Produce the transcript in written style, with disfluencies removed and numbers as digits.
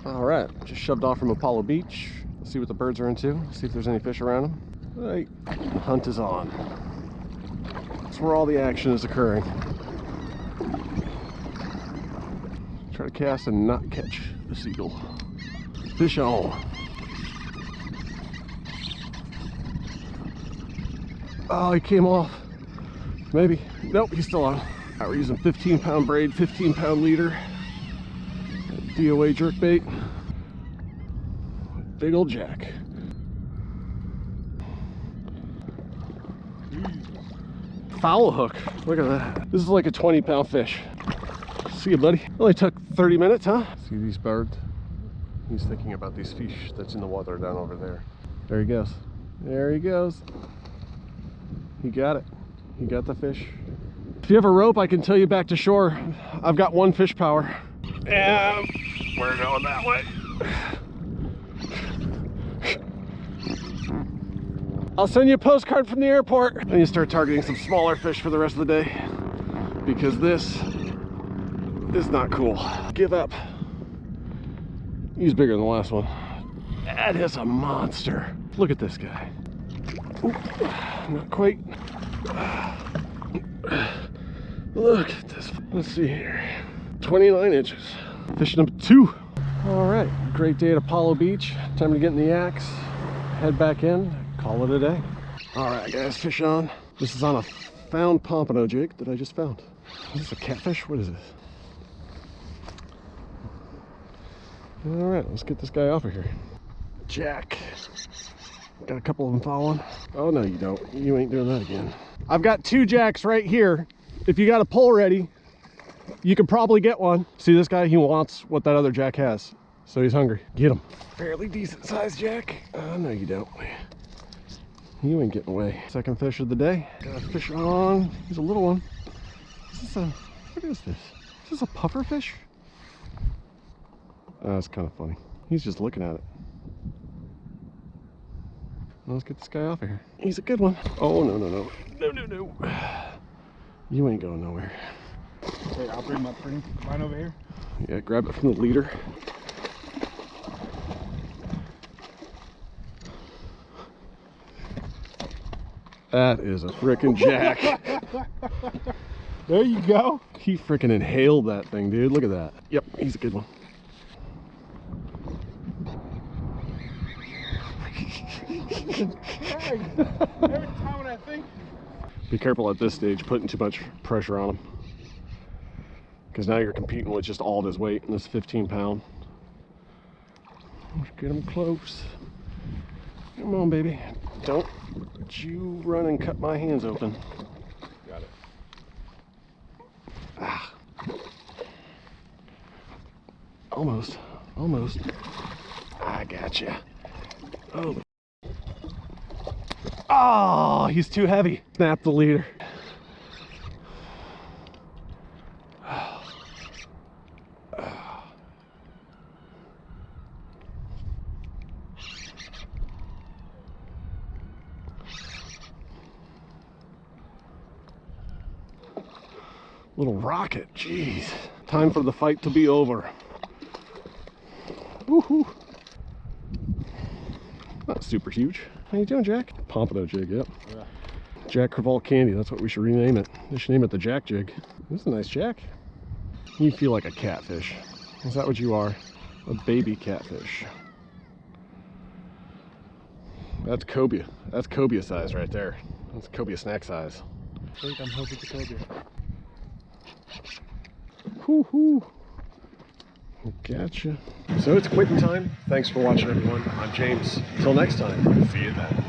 All right, just shoved off from Apollo Beach. Let's see what the birds are into. See if there's any fish around them. All right, the hunt is on. That's where all the action is occurring. Try to cast and not catch a seagull. Fish on. Oh, he came off. Maybe. Nope, he's still on. Right, we're using 15-pound braid, 15-pound leader. DOA jerkbait. Big old Jack. Foul hook. Look at that. This is like a 20-pound fish. See you, buddy. Only took 30 minutes, huh? See these birds? He's thinking about these fish that's in the water down over there. There he goes. There he goes. He got it. He got the fish. If you have a rope, I can tow you back to shore. I've got one fish power. And we're going that way. I'll send you a postcard from the airport. I need to start targeting some smaller fish for the rest of the day, because this is not cool. Give up. He's bigger than the last one. That is a monster. Look at this guy. Ooh, not quite. Look at this. Let's see here. 29 inches. Fish number 2. All right, great day at Apollo Beach. Time to get in the axe, head back in, call it a day. All right, guys, fish on. This is on a found pompano jig that I just found. Is this a catfish? What is this? All right, let's get this guy off of here. Jack. Got a couple of them following. Oh, no, you don't. You ain't doing that again. I've got 2 jacks right here. If you got a pole ready, you could probably get one. See this guy? He wants what that other jack has. So he's hungry. Get him. Fairly decent sized jack. Oh, no, you don't. You ain't getting away. Second fish of the day. Got a fish on. He's a little one. Is this a, what is this? Is this a puffer fish? That's kind of funny. He's just looking at it. Let's get this guy off of here. He's a good one. Oh, no, no, no. No, no, no. You ain't going nowhere. Wait, I'll bring my line over here. Yeah, grab it from the leader. That is a frickin' Jack. There you go. He frickin' inhaled that thing, dude. Look at that. Yep, he's a good one. Every time when I think. Be careful at this stage putting too much pressure on him, because now you're competing with just all of his weight in this 15-pound. Let's get him close. Come on, baby. Don't you run and cut my hands open. Got it. Ah. Almost. Almost. I gotcha. Oh. Oh, he's too heavy. Snap the leader. Little rocket, jeez. Time for the fight to be over. Woohoo! Not super huge. How you doing, Jack? Pompano jig, yep. Yeah. Jack Crevalle candy, that's what we should rename it. They should name it the Jack jig. This is a nice Jack. You feel like a catfish. Is that what you are? A baby catfish. That's cobia. That's cobia size right there. That's cobia snack size. I think I'm hoping to cobia. Whoo-hoo. Gotcha. So it's quitting time. Thanks for watching, everyone. I'm James. Until next time, see you then.